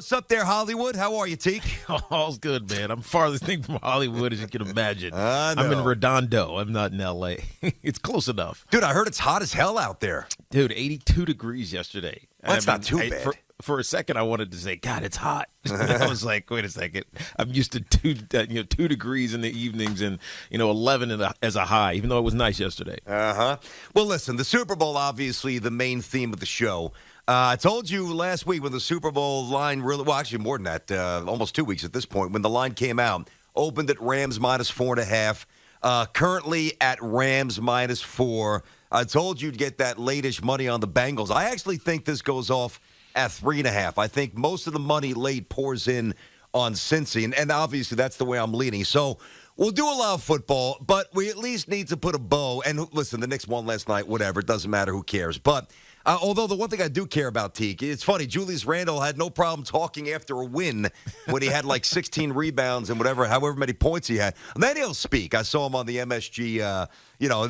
what's up there, Hollywood? How are you, Tiki? All's good, man. I'm farthest thing from Hollywood as you can imagine. I know. I'm in Redondo. I'm not in L.A. It's close enough. Dude, I heard it's hot as hell out there. Dude, 82 degrees yesterday. Well, that's not too bad. For a second, I wanted to say, God, it's hot. I was like, wait a second. I'm used to 2 degrees in the evenings and 11 as a high, even though it was nice yesterday. Uh-huh. Well, listen, the Super Bowl, obviously the main theme of the show. I told you last week when the Super Bowl line actually more than that, almost 2 weeks at this point, when the line came out, opened at Rams -4.5, currently at Rams -4. I told you to get that late-ish money on the Bengals. I actually think this goes off at 3.5. I think most of the money late pours in on Cincy, and obviously that's the way I'm leaning. So we'll do a lot of football, but we at least need to put a bow. And listen, the Knicks won last night, whatever. It doesn't matter. Who cares? But although the one thing I do care about, Tiki, it's funny, Julius Randle had no problem talking after a win when he had like 16 rebounds and however many points he had. And then he'll speak. I saw him on the MSG, I don't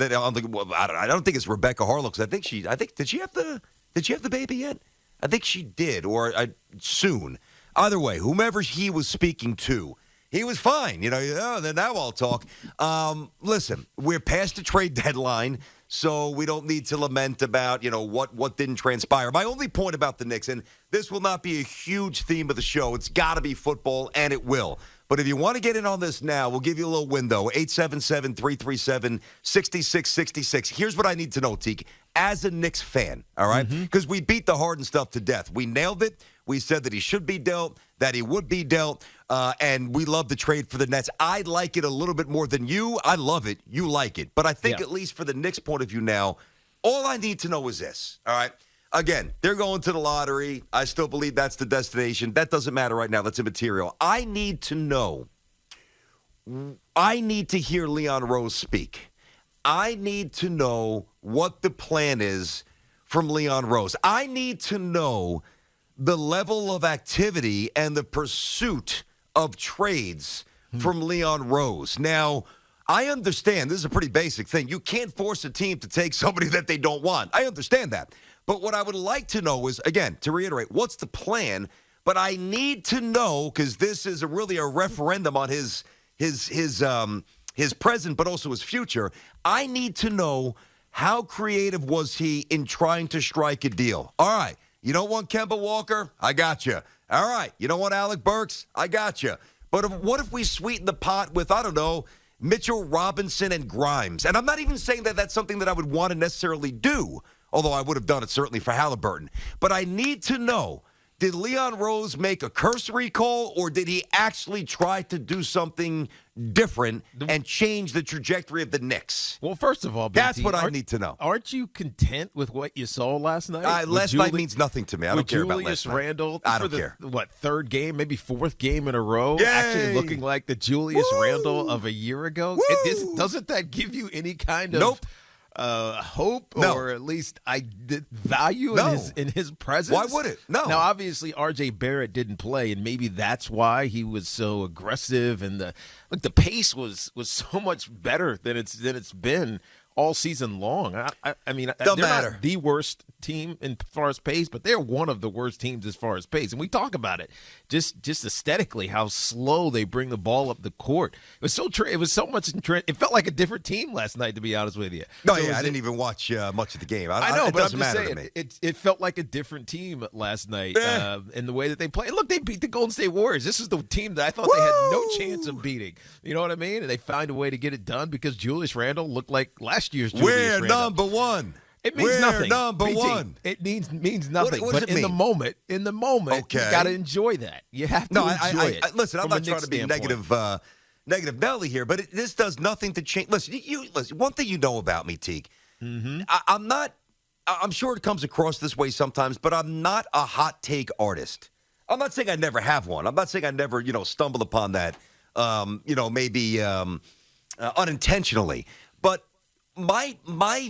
think it's Rebecca Harlow, because did she have the baby yet? I think she did, or soon. Either way, whomever he was speaking to, he was fine. Then now I'll talk. Listen, we're past the trade deadline, so we don't need to lament about, what didn't transpire. My only point about the Knicks, and this will not be a huge theme of the show, it's got to be football, and it will. But if you want to get in on this now, we'll give you a little window, 877-337-6666. Here's what I need to know, Tiki, as a Knicks fan, all right? Because we beat the Harden stuff to death. We nailed it. We said that he should be dealt, that he would be dealt, and we love the trade for the Nets. I like it a little bit more than you. I love it. You like it. But I think at least for the Knicks' point of view now, all I need to know is this, all right? Again, they're going to the lottery. I still believe that's the destination. That doesn't matter right now. That's immaterial. I need to know. I need to hear Leon Rose speak. I need to know what the plan is from Leon Rose. I need to know the level of activity and the pursuit of trades from Leon Rose. Now, I understand this is a pretty basic thing. You can't force a team to take somebody that they don't want. I understand that. But what I would like to know is, again, to reiterate, what's the plan? But I need to know, because this is really a referendum on his present, but also his future. I need to know how creative was he in trying to strike a deal. All right, you don't want Kemba Walker? I got you. All right, you don't want Alec Burks? I got you. But what if we sweeten the pot with, I don't know, Mitchell Robinson and Grimes? And I'm not even saying that that's something that I would want to necessarily do, although I would have done it certainly for Halliburton. But I need to know, did Leon Rose make a cursory call, or did he actually try to do something different and change the trajectory of the Knicks? Well, first of all, that's what I need to know. Aren't you content with what you saw last night? Last night means nothing to me. I don't care about last night. Julius Randle, I don't care. Third game, maybe fourth game in a row, Yay! actually looking like the Julius Randle of a year ago? Doesn't that give you any kind of hope or at least value in his presence? Why would it? No. Now, obviously, R.J. Barrett didn't play, and maybe that's why he was so aggressive. And the pace was so much better than it's been all season long. I mean, they're not the worst team as far as pace, but they're one of the worst teams as far as pace. And we talk about it just aesthetically, how slow they bring the ball up the court. It was so much. It felt like a different team last night, to be honest with you. No, I didn't even watch much of the game. I know, but I'm just saying, to me. It felt like a different team last night in the way that they played. Look, they beat the Golden State Warriors. This is the team that I thought they had no chance of beating. You know what I mean? And they find a way to get it done because Julius Randle looked like last year's Julius Randle. We're number one. It means nothing. Number one. It means nothing. What does but it mean? in the moment, you got to enjoy that. You have to enjoy it. Listen, I'm not trying to be negative Nelly here, but this does nothing to change. Listen, listen. One thing you know about me, Teague, I'm not. I'm sure it comes across this way sometimes, but I'm not a hot take artist. I'm not saying I never have one. I'm not saying I never, stumble upon that, maybe unintentionally. But my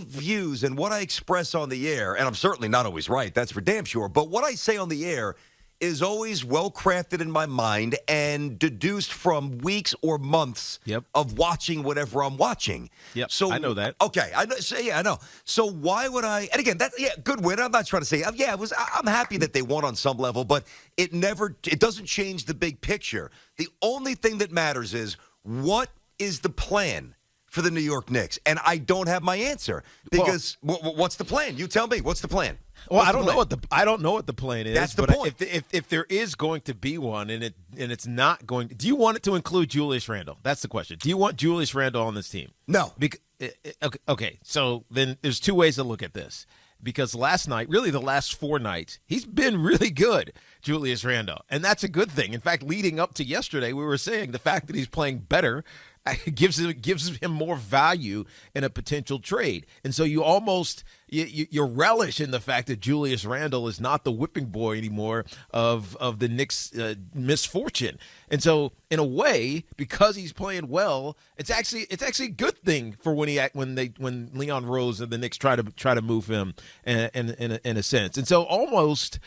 views and what I express on the air, and I'm certainly not always right, that's for damn sure, but what I say on the air is always well-crafted in my mind and deduced from weeks or months of watching whatever I'm watching. Yep, So I know that. Okay, I know. So, I know. So why would I? And again, good win. I'm not trying to say. I'm happy that they won on some level, but it doesn't change the big picture. The only thing that matters is what is the plan for the New York Knicks, and I don't have my answer because what's the plan? You tell me. What's the plan? Well, I don't know what the plan is. That's the but point. If there is going to be one, and it's not going, do you want it to include Julius Randle? That's the question. Do you want Julius Randle on this team? No. Okay. So then there's two ways to look at this. Because last night, really the last 4 nights, he's been really good, Julius Randle, and that's a good thing. In fact, leading up to yesterday, we were saying the fact that he's playing better gives him more value in a potential trade. And so you almost you relish in the fact that Julius Randle is not the whipping boy anymore of the Knicks' misfortune. And so in a way, because he's playing well, it's actually a good thing for when Leon Rose and the Knicks try to move him in a sense. And so almost,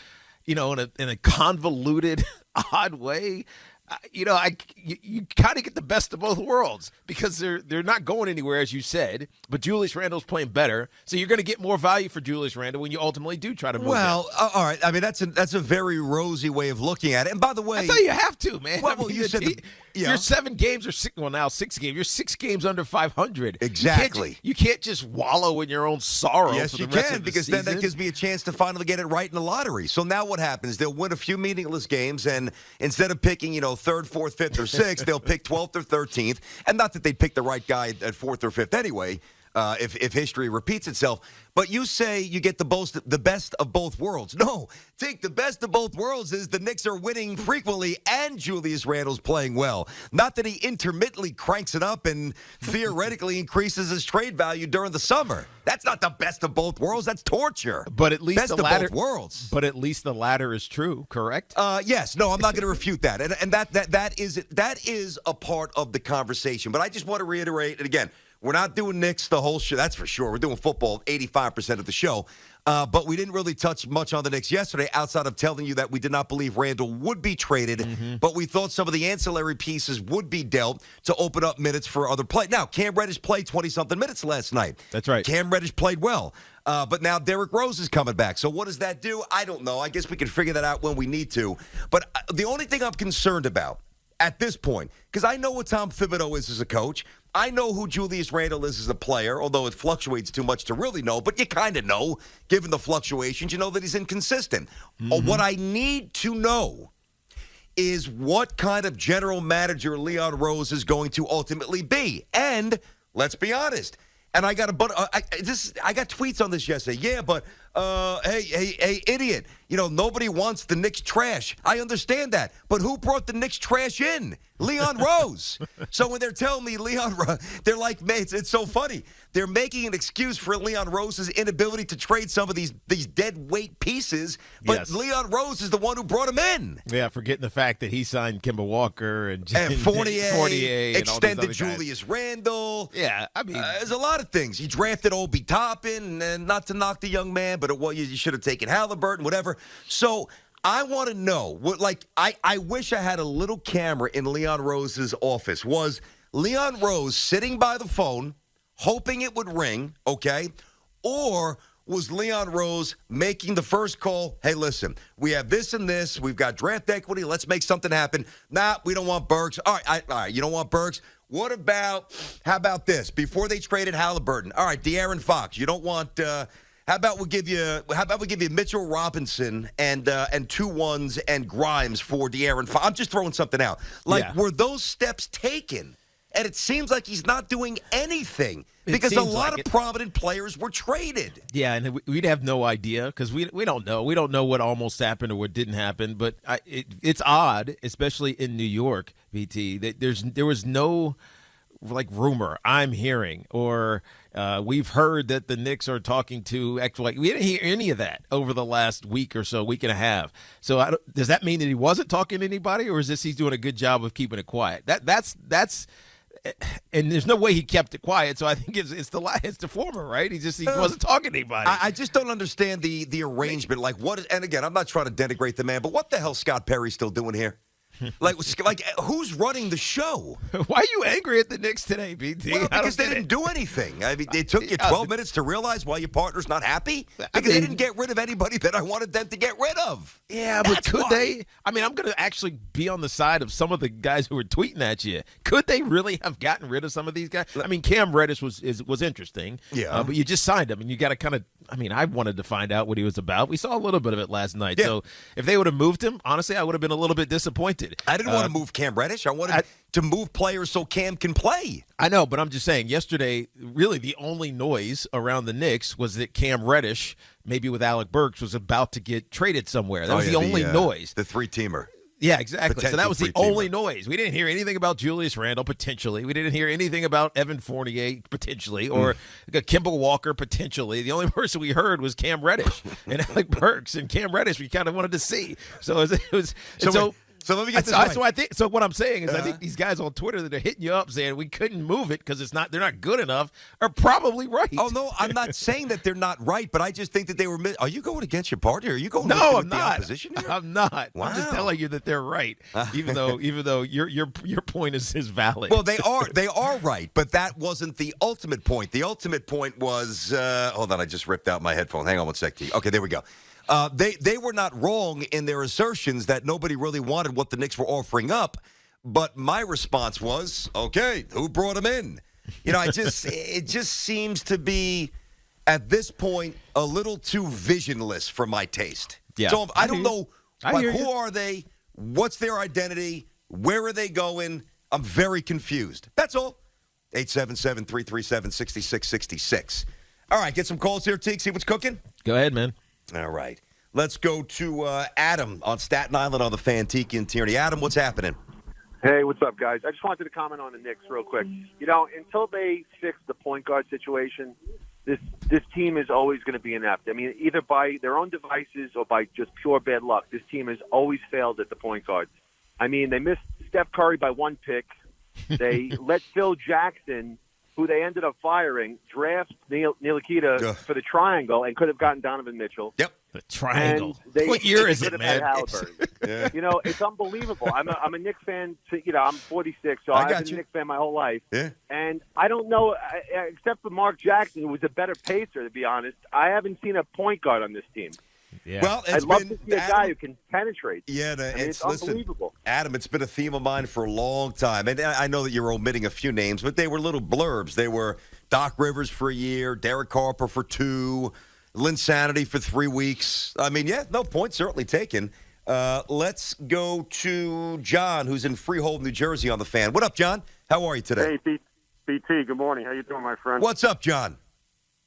in a convoluted, odd way, you kind of get the best of both worlds because they're not going anywhere, as you said, but Julius Randle's playing better, so you're going to get more value for Julius Randle when you ultimately do try to move him. All right. I mean, that's a very rosy way of looking at it. And by the way, I thought you have to, man. Well, you said you're 7 games or 6. Well, now 6 games. You're 6 games under 500. Exactly. You can't just wallow in your own sorrow. Yes, for the you rest can, of the because season. then that gives me a chance to finally get it right in the lottery. So now what happens? They'll win a few meaningless games, and instead of picking, 3rd, 4th, 5th, or 6th, they'll pick 12th or 13th. And not that they'd pick the right guy at 4th or 5th anyway, if history repeats itself. But you say you get the best of both worlds. No, take the best of both worlds is the Knicks are winning frequently and Julius Randle's playing well. Not that he intermittently cranks it up and theoretically increases his trade value during the summer. That's not the best of both worlds. That's torture. But at least best the latter, of both worlds. But at least the latter is true, correct? Yes. No, I'm not going to refute that. And that is a part of the conversation. But I just want to reiterate, and again, we're not doing Knicks the whole show. That's for sure. We're doing football 85% of the show. But we didn't really touch much on the Knicks yesterday outside of telling you that we did not believe Randle would be traded, but we thought some of the ancillary pieces would be dealt to open up minutes for other play. Now, Cam Reddish played 20-something minutes last night. That's right. Cam Reddish played well. But now Derrick Rose is coming back. So what does that do? I don't know. I guess we can figure that out when we need to. But the only thing I'm concerned about at this point, because I know what Tom Thibodeau is as a coach. I know who Julius Randle is as a player, although it fluctuates too much to really know. But you kind of know, given the fluctuations, you know that he's inconsistent. What I need to know is what kind of general manager Leon Rose is going to ultimately be. And let's be honest. And I got I got tweets on this yesterday. Yeah, but hey, idiot. Nobody wants the Knicks trash. I understand that. But who brought the Knicks trash in? Leon Rose. So when they're telling me Leon Rose, they're like, man, it's so funny. They're making an excuse for Leon Rose's inability to trade some of these dead weight pieces. But Yes. Leon Rose is the one who brought him in. Yeah, forgetting the fact that he signed Kemba Walker and Fournier and all these extended other guys. Julius Randle. Yeah, I mean, There's a lot of things. He drafted Obi Toppin, and not to knock the young man, but you should have taken Halliburton, whatever. So I want to know I wish I had a little camera in Leon Rose's office. Was Leon Rose sitting by the phone, hoping it would ring, okay? Or was Leon Rose making the first call? Hey, listen, we have this and this. We've got draft equity. Let's make something happen. Nah, we don't want Burks. All right, you don't want Burks? How about this? Before they traded Halliburton, all right, De'Aaron Fox. You don't want. How about we give you Mitchell Robinson and 2 1s and Grimes for De'Aaron Fox? I'm just throwing something out. Were those steps taken? And it seems like he's not doing anything because a lot of prominent players were traded. Yeah, and we'd have no idea because we don't know. We don't know what almost happened or what didn't happen. But it's odd, especially in New York, VT, that there was no rumor I'm hearing or we've heard that the Knicks are talking to actually. We didn't hear any of that over the last week or so, week and a half. So does that mean that he wasn't talking to anybody, or is this he's doing a good job of keeping it quiet? That's and there's no way he kept it quiet. So I think it's the former, right? He wasn't talking to anybody. I just don't understand the arrangement. Like what? And again, I'm not trying to denigrate the man, but what the hell Scott Perry still doing here? like who's running the show? Why are you angry at the Knicks today, BT? Well, because they didn't do anything. I mean, it took you 12 minutes to realize why your partner's not happy? Because they didn't get rid of anybody that I wanted them to get rid of. Yeah, but could they? I mean, I'm going to actually be on the side of some of the guys who were tweeting at you. Could they really have gotten rid of some of these guys? I mean, Cam Reddish was interesting. Yeah. But you just signed him, and you got to kind of – I mean, I wanted to find out what he was about. We saw a little bit of it last night. Yeah. So if they would have moved him, honestly, I would have been a little bit disappointed. I didn't want to move Cam Reddish. I wanted to move players so Cam can play. I know, but I'm just saying, yesterday, really the only noise around the Knicks was that Cam Reddish, maybe with Alec Burks, was about to get traded somewhere. That was the only noise. The three-teamer. Yeah, exactly. So that was the only three-teamer. noise. We didn't hear anything about Julius Randle, potentially. We didn't hear anything about Evan Fournier, potentially, or Kimball Walker, potentially. The only person we heard was Cam Reddish and Alec Burks. And Cam Reddish we kind of wanted to see. So it was So let me get this right. So what I'm saying is I think these guys on Twitter that are hitting you up saying we couldn't move it because they're not good enough are probably right. Oh, no, I'm not saying that they're not right, but I just think that they were – are you going against your party? Are you going with I'm the not. opposition here? I'm not. Wow. I'm just telling you that they're right, even though your point is valid. Well, they are right, but that wasn't the ultimate point. The ultimate point was hold on, I just ripped out my headphone. Hang on one sec, T. Okay, there we go. They were not wrong in their assertions that nobody really wanted what the Knicks were offering up, but my response was, okay, who brought him in? You know, it just seems to be at this point a little too visionless for my taste. Yeah. So I don't know, like, who are they? What's their identity? Where are they going? I'm very confused. That's all. 877-337-6666. All right, get some calls here, Tiki. See what's cooking? Go ahead, man. All right. Let's go to Adam on Staten Island on the fan, Tiki and Tierney. Adam, what's happening? Hey, what's up, guys? I just wanted to comment on the Knicks real quick. You know, until they fix the point guard situation, this team is always going to be inept. I mean, either by their own devices or by just pure bad luck, this team has always failed at the point guard. I mean, they missed Steph Curry by one pick. They let Phil Jackson, who they ended up firing, draft Ntilikina for the triangle and could have gotten Donovan Mitchell. Yep, the triangle. They, what year is it, man? Yeah. You know, it's unbelievable. I'm a Knicks fan. I'm 46, so I've been a Knicks fan my whole life. Yeah. And I don't know, except for Mark Jackson, who was a better pacer, to be honest, I haven't seen a point guard on this team. Yeah. Well, I'd love to see a guy who can penetrate. Yeah, it's unbelievable. Adam, it's been a theme of mine for a long time. And I know that you're omitting a few names, but they were little blurbs. They were Doc Rivers for a year, Derek Harper for 2, Linsanity for 3 weeks. I mean, yeah, no, point certainly taken. Let's go to John, who's in Freehold, New Jersey on the fan. What up, John? How are you today? Hey, BT, good morning. How you doing, my friend? What's up, John?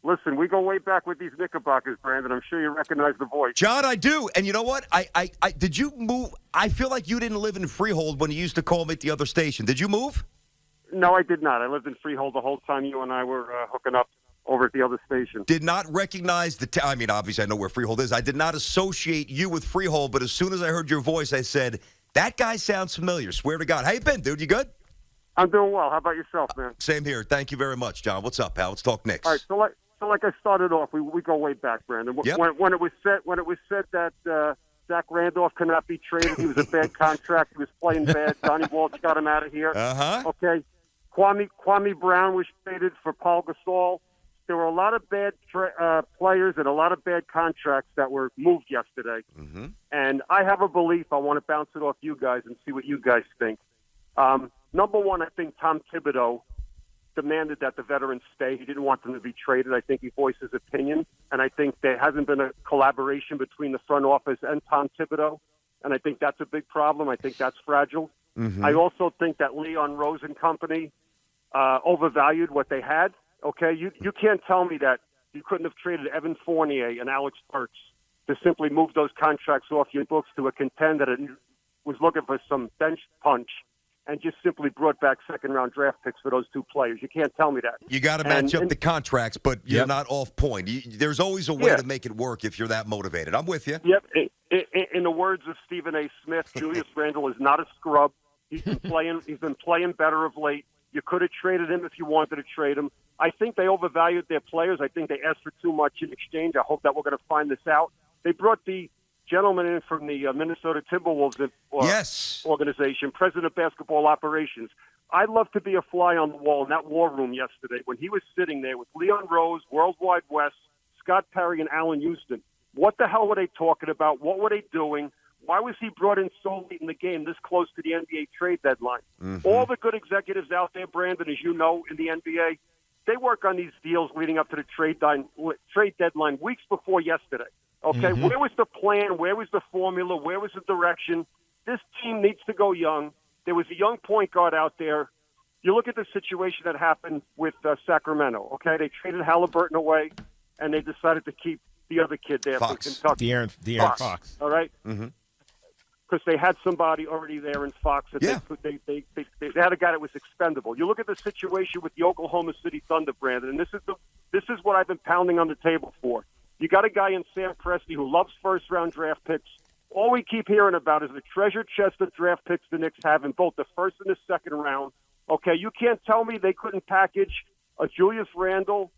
Listen, we go way back with these Knickerbockers, Brandon. I'm sure you recognize the voice. John, I do. And you know what? I did you move? I feel like you didn't live in Freehold when you used to call me at the other station. Did you move? No, I did not. I lived in Freehold the whole time you and I were hooking up over at the other station. Did not recognize the I mean, obviously, I know where Freehold is. I did not associate you with Freehold, but as soon as I heard your voice, I said, that guy sounds familiar. Swear to God. How you been, dude? You good? I'm doing well. How about yourself, man? Same here. Thank you very much, John. What's up, pal? Let's talk Knicks. All right, so like I started off, we go way back, Brandon. Yep. When it was said that Zach Randolph could not be traded, he was a bad contract. He was playing bad. Donnie Walsh got him out of here. Okay. Kwame Brown was traded for Paul Gasol. There were a lot of bad players and a lot of bad contracts that were moved yesterday. Mm-hmm. And I have a belief. I want to bounce it off you guys and see what you guys think. Number one, I think Tom Thibodeau demanded that the veterans stay. He didn't want them to be traded. I think he voiced his opinion. And I think there hasn't been a collaboration between the front office and Tom Thibodeau. And I think that's a big problem. I think that's fragile. Mm-hmm. I also think that Leon Rose and company overvalued what they had. Okay, you can't tell me that you couldn't have traded Evan Fournier and Alex Burks to simply move those contracts off your books to a contender that was looking for some bench punch and just simply brought back second-round draft picks for those two players. You can't tell me that. You got to match up the contracts, but you're not off point. There's always a way to make it work if you're that motivated. I'm with you. Yep. In the words of Stephen A. Smith, Julius Randle is not a scrub. He's been playing better of late. You could have traded him if you wanted to trade him. I think they overvalued their players. I think they asked for too much in exchange. I hope that we're going to find this out. They brought the gentleman in from the Minnesota Timberwolves organization, president of basketball operations. I'd love to be a fly on the wall in that war room yesterday when he was sitting there with Leon Rose, Worldwide West, Scott Perry, and Allen Houston. What the hell were they talking about? What were they doing? Why was he brought in so late in the game, this close to the NBA trade deadline? All the good executives out there, Brandon, as you know, in the NBA, they work on these deals leading up to the trade deadline weeks before yesterday. Okay, where was the plan? Where was the formula? Where was the direction? This team needs to go young. There was a young point guard out there. You look at the situation that happened with Sacramento. Okay, they traded Halliburton away, and they decided to keep the other kid there from Kentucky. De'Aaron Fox. All right? Because they had somebody already there in Fox. That they had a guy that was expendable. You look at the situation with the Oklahoma City Thunder, Brandon, and this is what I've been pounding on the table for. You got a guy in Sam Presti who loves first-round draft picks. All we keep hearing about is the treasure chest of draft picks the Knicks have in both the first and the second round. Okay, you can't tell me they couldn't package a Julius Randle,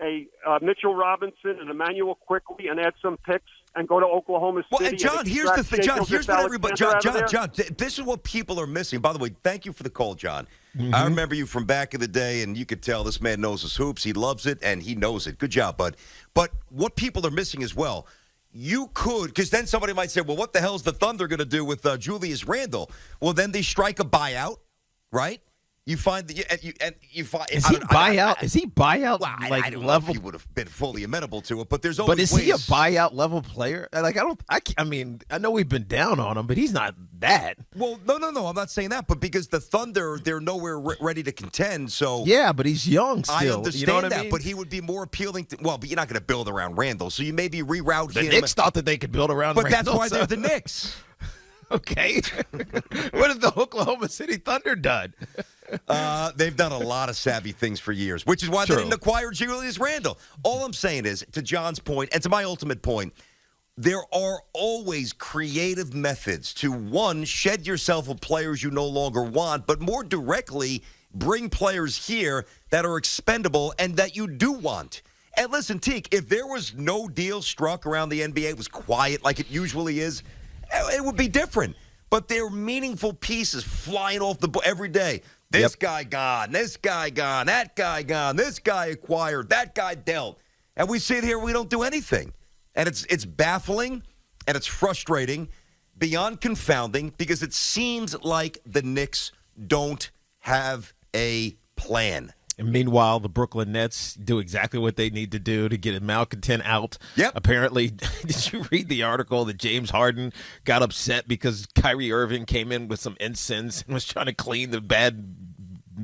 a Mitchell Robinson, and Emmanuel Quickly and add some picks and go to Oklahoma City. Well, and John, here's the thing. John, here's what everybody. John, this is what people are missing. By the way, thank you for the call, John. I remember you from back in the day, and you could tell this man knows his hoops. He loves it, and he knows it. Good job, bud. But what people are missing as well, you could, because then somebody might say, well, what the hell is the Thunder going to do with Julius Randle? Well, then they strike a buyout, right? You find that you find is he buyout? Is he buyout well, like I don't level? know if he would have been fully amenable to it, but there's always. But is ways. he a buyout level player? Like I mean, I know we've been down on him, but he's not that. Well, no. I'm not saying that, but because the Thunder, they're nowhere ready to contend. So yeah, but he's young still. I understand you know what that, I mean? but he would be more appealing. But you're not going to build around Randall, so you maybe reroute the him. Knicks thought that they could build around, but Randall, that's why so. they're the Knicks. Okay, what has the Oklahoma City Thunder done? They've done a lot of savvy things for years, which is why they didn't acquire Julius Randle. All I'm saying is, to John's point, and to my ultimate point, there are always creative methods to, one, shed yourself of players you no longer want, but more directly, bring players here that are expendable and that you do want. And listen, Teak, if there was no deal struck around the NBA, it was quiet like it usually is, it would be different. But they're meaningful pieces flying off the board every day. This guy gone, this guy gone, that guy gone, this guy acquired, that guy dealt. And we sit here, we don't do anything. And it's baffling and it's frustrating, beyond confounding, because it seems like the Knicks don't have a plan. And meanwhile, the Brooklyn Nets do exactly what they need to do to get a malcontent out. Yep. Apparently, did you read the article that James Harden got upset because Kyrie Irving came in with some incense and was trying to clean the bad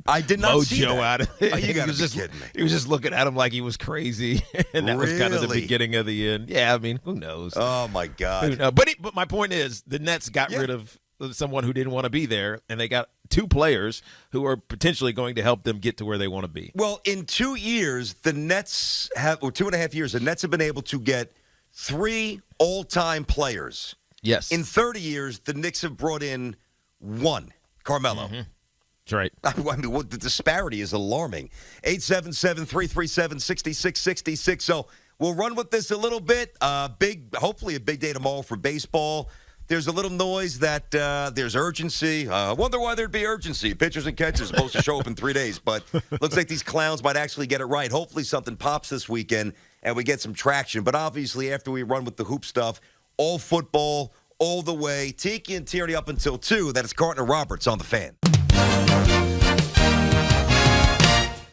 I did not see mojo that. out of it? Oh, you got to be kidding me. He was just looking at him like he was crazy, and that was kind of the beginning of the end. Yeah, I mean, who knows? Oh, my God. But my point is, the Nets got rid of someone who didn't want to be there, and they got two players who are potentially going to help them get to where they want to be. Well, in 2 years, the Nets have, or 2.5 years, the Nets have been able to get 3 all-time players. Yes. In 30 years, the Knicks have brought in 1, Carmelo. That's right. I mean, the disparity is alarming. 877-337-6666. So we'll run with this a little bit. Hopefully a big day tomorrow for baseball. There's a little noise that there's urgency. I wonder why there'd be urgency. Pitchers and catchers supposed to show up in 3 days, but looks like these clowns might actually get it right. Hopefully something pops this weekend and we get some traction. But obviously after we run with the hoop stuff, all football, all the way. Tiki and Tierney up until 2. That is Carton and Roberts on the Fan.